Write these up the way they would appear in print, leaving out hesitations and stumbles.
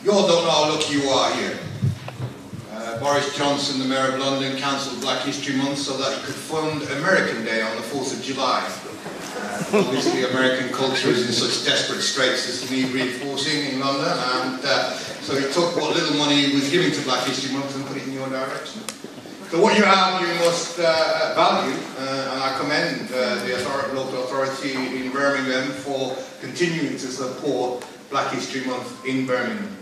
You all don't know how lucky you are here. Boris Johnson, the Mayor of London, cancelled Black History Month so that he could fund American Day on the 4th of July. Obviously, American culture is in such desperate straits as to need reinforcing in London, and so he took what little money he was giving to Black History Month and put it in your direction. So what you have, you must value, and I commend the local authority in Birmingham for continuing to support Black History Month in Birmingham.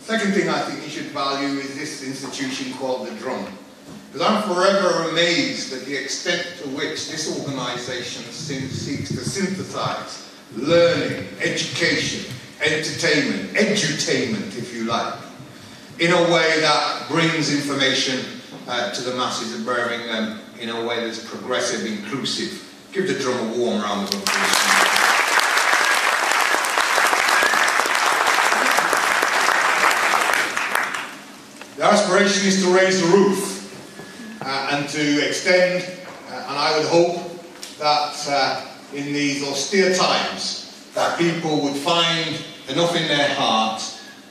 Second thing I think you should value is this institution called the Drum. Because I'm forever amazed at the extent to which this organisation seeks to synthesise learning, education, entertainment, edutainment if you like, in a way that brings information to the masses of Birmingham in a way that's progressive, inclusive. Give the Drum a warm round of applause. The aspiration is to raise the roof and to extend, and I would hope that in these austere times that people would find enough in their heart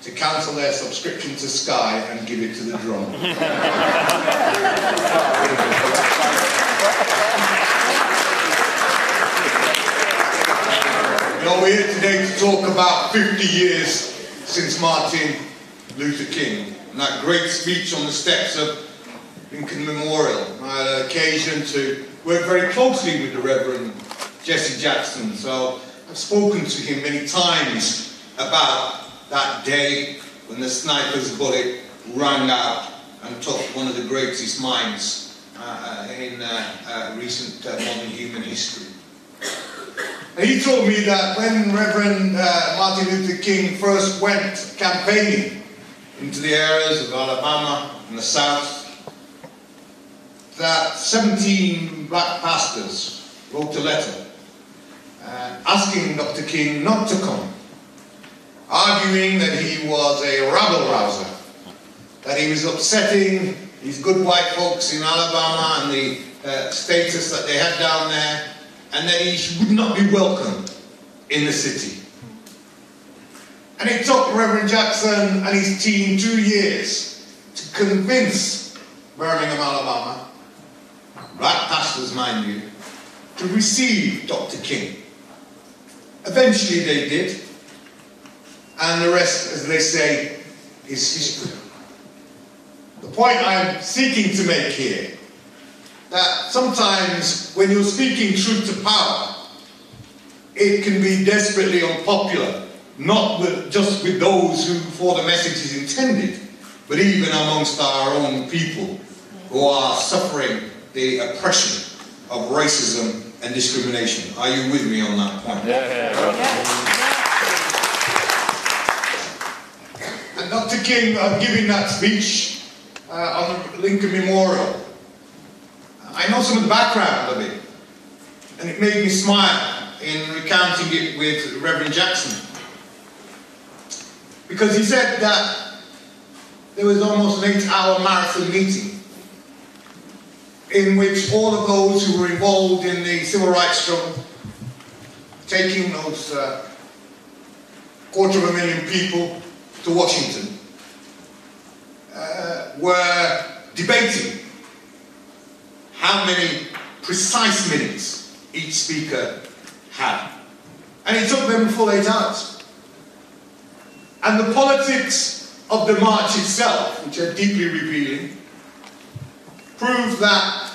to cancel their subscription to Sky and give it to the Drum. You know, we're here today to talk about 50 years since Martin Luther King and that great speech on the steps of Lincoln Memorial. I had an occasion to work very closely with the Reverend Jesse Jackson, so I've spoken to him many times about that day when the sniper's bullet rang out and took one of the greatest minds in recent modern human history. And he told me that when Reverend Martin Luther King first went campaigning into the areas of Alabama and the South, that 17 black pastors wrote a letter asking Dr. King not to come, arguing that he was a rabble-rouser, that he was upsetting these good white folks in Alabama and the status that they had down there, and that he would not be welcome in the city. And it took Reverend Jackson and his team 2 years to convince Birmingham, Alabama, black pastors mind you, to receive Dr. King. Eventually they did, and the rest, as they say, is history. The point I'm seeking to make here, that sometimes when you're speaking truth to power, it can be desperately unpopular, not just with those who, for the message is intended, but even amongst our own people who are suffering the oppression of racism and discrimination. Are you with me on that point? Yeah. And Dr. King, giving that speech on the Lincoln Memorial, I know some of the background of it, and it made me smile in recounting it with Reverend Jackson. Because he said that there was almost an 8-hour marathon meeting in which all of those who were involved in the civil rights struggle, taking those 250,000 people to Washington, were debating how many precise minutes each speaker had. And it took them a full 8 hours. And the politics of the march itself, which are deeply revealing, prove that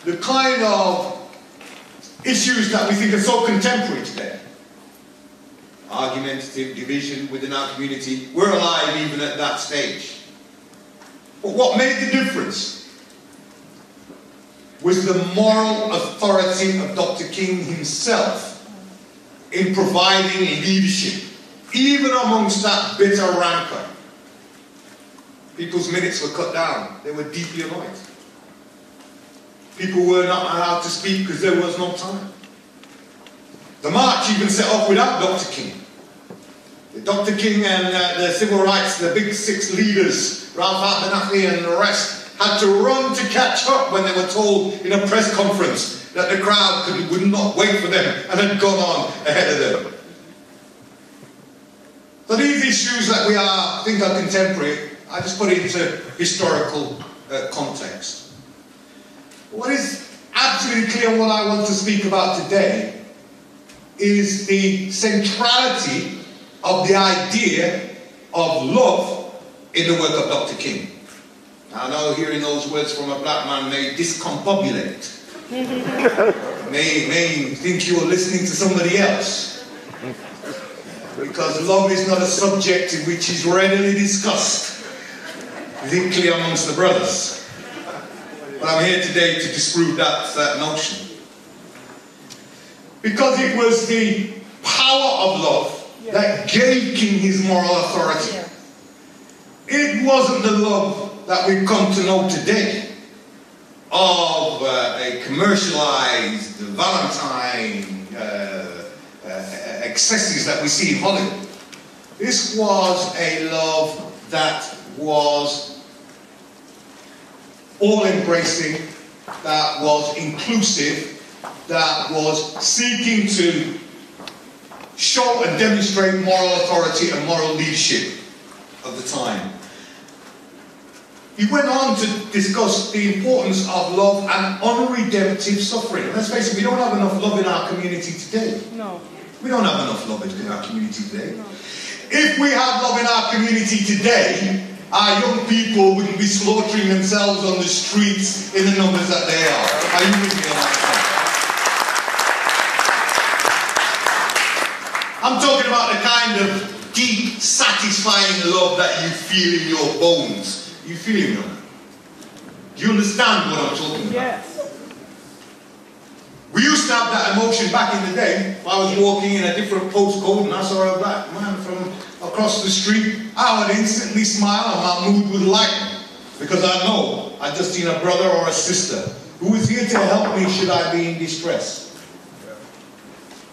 the kind of issues that we think are so contemporary today, argumentative, division within our community, were alive even at that stage. But what made the difference was the moral authority of Dr. King himself in providing leadership, even amongst that bitter rancor. People's minutes were cut down. They were deeply annoyed. People were not allowed to speak because there was no time. The march even set off without Dr. King. Dr. King and the civil rights, the big 6 leaders, Ralph Abernathy and the rest, had to run to catch up when they were told in a press conference that the crowd would not wait for them and had gone on ahead of them. So these issues that we think are contemporary, I just put it into historical context. What is absolutely clear, what I want to speak about today, is the centrality of the idea of love in the work of Dr. King. I know hearing those words from a black man may discombobulate. may think you're listening to somebody else. Because love is not a subject which is readily discussed, particularly amongst the brothers. But I'm here today to disprove that notion. Because it was the power of love that gave King his moral authority. It wasn't the love that we've come to know today of a commercialized Valentine excesses that we see in Hollywood. This was a love that was all-embracing, that was inclusive, that was seeking to show and demonstrate moral authority and moral leadership of the time. He went on to discuss the importance of love and unredemptive suffering. Let's face it, we don't have enough love in our community today. No. We don't have enough love in our community today. No. If we had love in our community today, our young people wouldn't be slaughtering themselves on the streets in the numbers that they are. Are you with me on that? I'm talking about the kind of deep, satisfying love that you feel in your bones. You feel it? Do you understand what I'm talking about? Yes. We used to have that emotion back in the day. If I was walking in a different postcode and I saw a black man from across the street, I would instantly smile and my mood would lighten. Because I know I'd just seen a brother or a sister who is here to help me should I be in distress.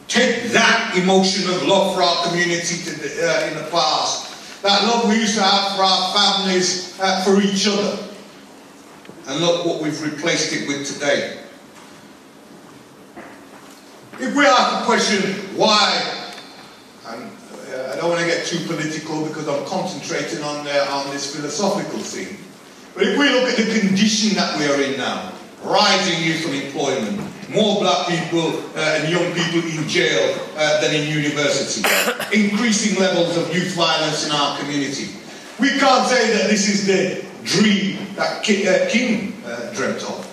Take that emotion of love for our community in the past. That love we used to have for our families, for each other. And look what we've replaced it with today. If we ask the question, why, and I don't want to get too political because I'm concentrating on this philosophical thing, but if we look at the condition that we are in now, rising youth unemployment, more black people and young people in jail than in university, increasing levels of youth violence in our community, we can't say that this is the dream that King dreamt of.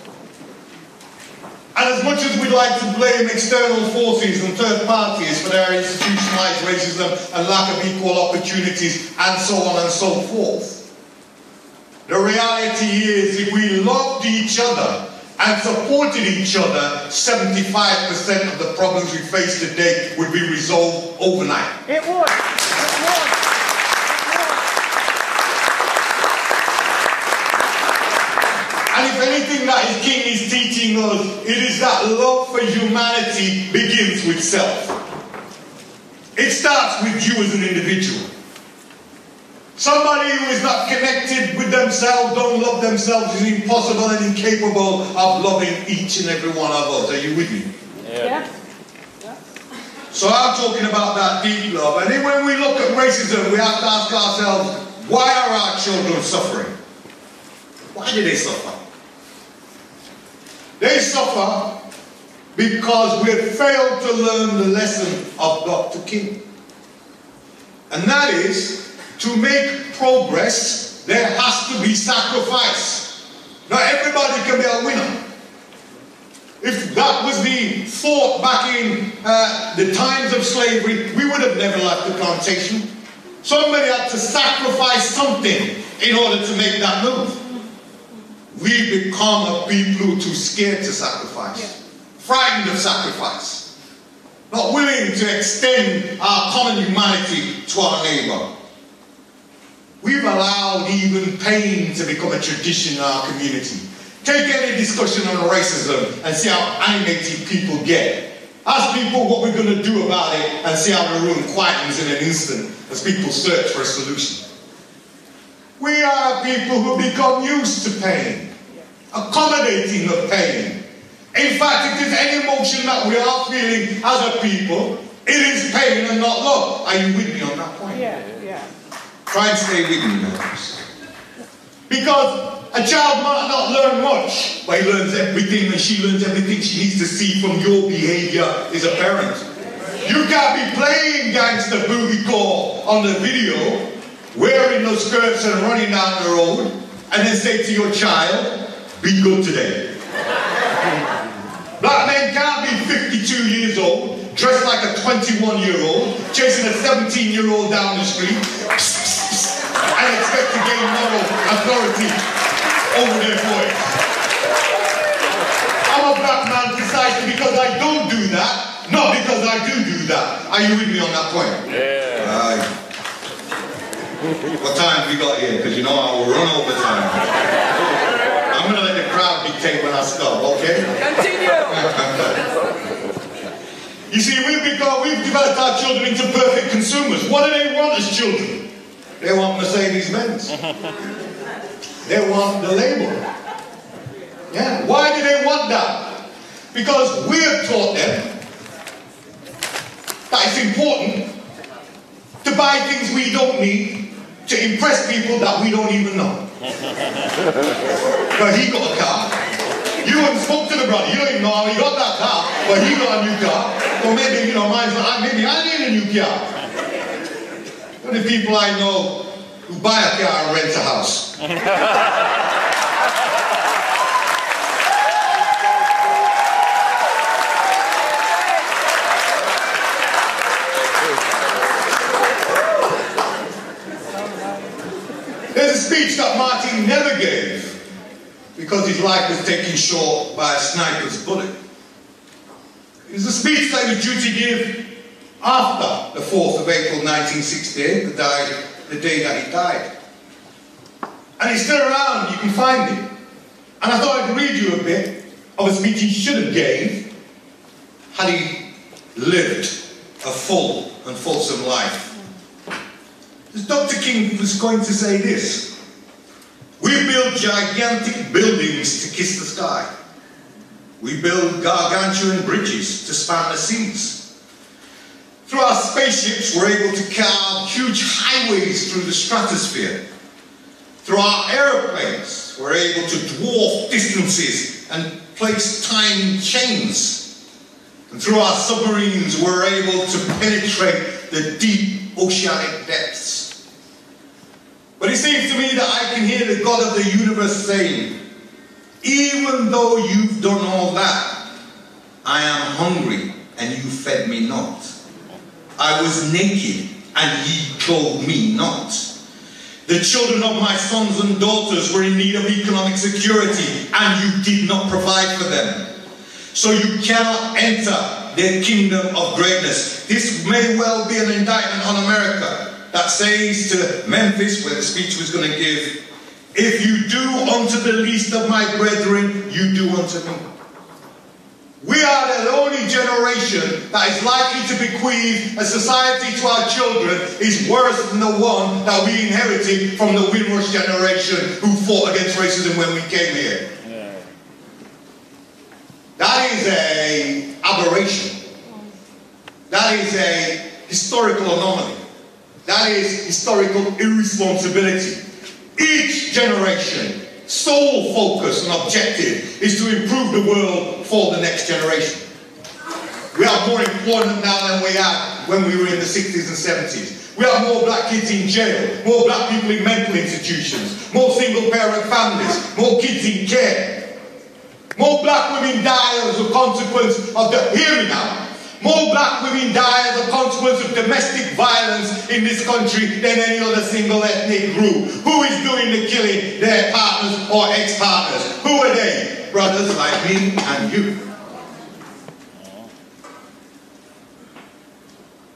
And as much as we'd like to blame external forces and third parties for their institutionalized racism and lack of equal opportunities and so on and so forth, the reality is if we loved each other and supported each other, 75% of the problems we face today would be resolved overnight. It would. It would. And if anything that his King is teaching us, it is that love for humanity begins with self. It starts with you as an individual. Somebody who is not connected with themselves, don't love themselves, is impossible and incapable of loving each and every one of us. Are you with me? Yeah. So I'm talking about that deep love. And then when we look at racism, we have to ask ourselves, why are our children suffering? Why do they suffer? They suffer because we have failed to learn the lesson of Dr. King. And that is, to make progress, there has to be sacrifice. Not everybody can be a winner. If that was the thought back in the times of slavery, we would have never left the plantation. Somebody had to sacrifice something in order to make that move. We become a people who are too scared to sacrifice, frightened of sacrifice, not willing to extend our common humanity to our neighbor. We've allowed even pain to become a tradition in our community. Take any discussion on racism and see how animated people get. Ask people what we're going to do about it and see how the room quietens in an instant as people search for a solution. We are people who become used to pain, accommodating the pain. In fact, if there's any emotion that we are feeling as a people, It is pain and not love. Are you with me on that point? Yeah, yeah. Try and stay with me, guys. Because a child might not learn much, but he learns everything, and she learns everything she needs to see from your behavior as a parent. You can't be playing gangster booty call on the video, wearing those skirts and running down the road, and then say to your child, be good today. Black men can't be 52 years old, dressed like a 21-year-old, chasing a 17-year-old down the street, and expect to gain moral authority over their voice. I'm a black man precisely because I don't do that, not because I do that. Are you with me on that point? Yeah. Right. What time have we got here? Because you know I will run over time. I'm going to let the crowd dictate when I stop, okay? Continue. You see, we've developed our children into perfect consumers. What do they want as children? They want Mercedes-Benz. They want the label. Yeah. Why do they want that? Because we have taught them that it's important to buy things we don't need to impress people that we don't even know. But he got a car. You haven't spoke to the brother. You don't even know how he got that car. But he got a new car. So maybe, you know, mine's like, maybe I need a new car. What are the people I know who buy a car and rent a house? There's a speech that Martin never gave because his life was taken short by a sniper's bullet. It was a speech that he was due to give after the 4th of April 1968, the day that he died. And it's still around, you can find it. And I thought I'd read you a bit of a speech he should have gave had he lived a full and fulsome life. Dr. King was going to say this: we build gigantic buildings to kiss the sky. We build gargantuan bridges to span the seas. Through our spaceships, we're able to carve huge highways through the stratosphere. Through our aeroplanes, we're able to dwarf distances and place time chains. And through our submarines, we're able to penetrate the deep oceanic depths. But it seems to me that I can hear the God of the universe saying, even though you've done all that, I am hungry and you fed me not. I was naked and ye clothed me not. The children of my sons and daughters were in need of economic security and you did not provide for them. So you cannot enter the kingdom of greatness. This may well be an indictment on America that says to Memphis, where the speech was going to give, if you do unto the least of my brethren, you do unto me. We are the only generation that is likely to bequeath a society to our children is worse than the one that we inherited from the Windrush generation who fought against racism when we came here. Yeah. That is an aberration. That is a historical anomaly. That is historical irresponsibility. Each generation, sole focus and objective is to improve the world for the next generation. We have more employment now than we had when we were in the 60s and 70s. We have more black kids in jail, more black people in mental institutions, more single parent families, more kids in care. More black women die as a consequence of the, hear me now, more black women die as a consequence of domestic violence in this country than any other single ethnic group. Who is doing the killing? Their partners or ex-partners. Who are they? Brothers like me and you.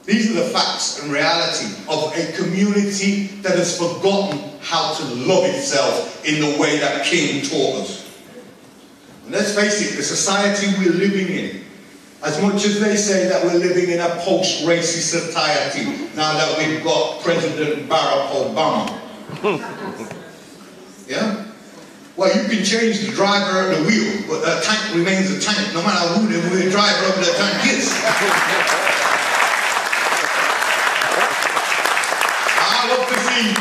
These are the facts and reality of a community that has forgotten how to love itself in the way that King taught us. And let's face it, the society we're living in, as much as they say that we're living in a post-racist society now that we've got President Barack Obama. Yeah? Well, you can change the driver at the wheel, but the tank remains a tank, no matter who the driver of the tank is. I love to see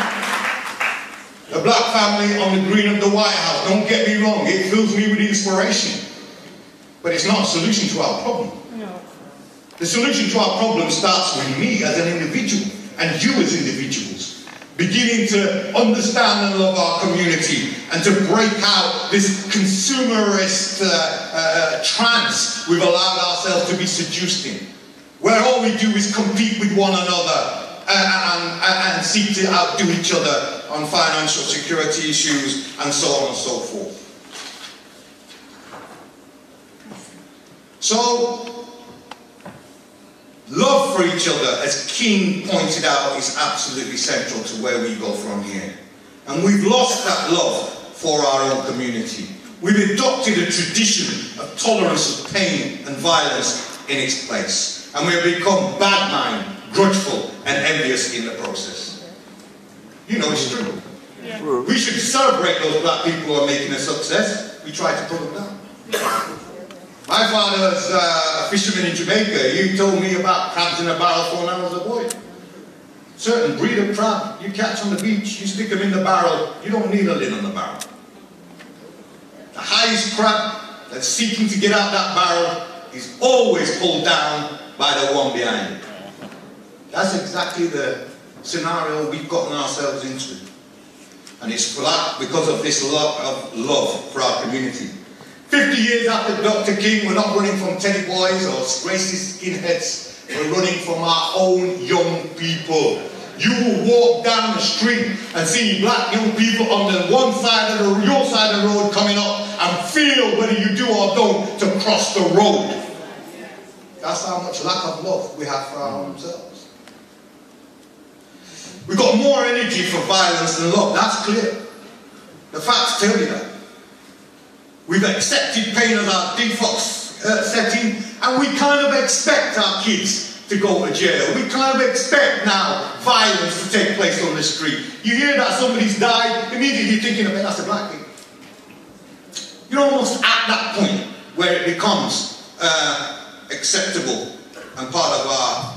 the black family on the green of the White House. Don't get me wrong, it fills me with inspiration. But it's not a solution to our problem. No. The solution to our problem starts with me as an individual and you as individuals. Beginning to understand and love our community and to break out this consumerist trance we've allowed ourselves to be seduced in. Where all we do is compete with one another and seek to outdo each other on financial security issues and so on and so forth. So, love for each other, as King pointed out, is absolutely central to where we go from here. And we've lost that love for our own community. We've adopted a tradition of tolerance of pain and violence in its place. And we have become bad-minded, grudgeful, and envious in the process. You know it's true. Yeah. We should celebrate those black people who are making a success. We try to put them down. My father's a fisherman in Jamaica. He told me about crabs in a barrel when I was a boy. Certain breed of crab you catch on the beach, you stick them in the barrel, you don't need a lid on the barrel. The highest crab that's seeking to get out that barrel is always pulled down by the one behind it. That's exactly the scenario we've gotten ourselves into. And it's because of this love for our community. 50 years after Dr. King, we're not running from teddy boys or racist skinheads. We're running from our own young people. You will walk down the street and see black young people on the one side of your side of the road coming up and feel whether you do or don't to cross the road. That's how much lack of love we have for ourselves. We've got more energy for violence than love, that's clear. The facts tell you that. We've accepted pain as our default setting, and we kind of expect our kids to go to jail. We kind of expect now violence to take place on the street. You hear that somebody's died, immediately you're thinking, that's a black thing. You're almost at that point where it becomes acceptable and part of our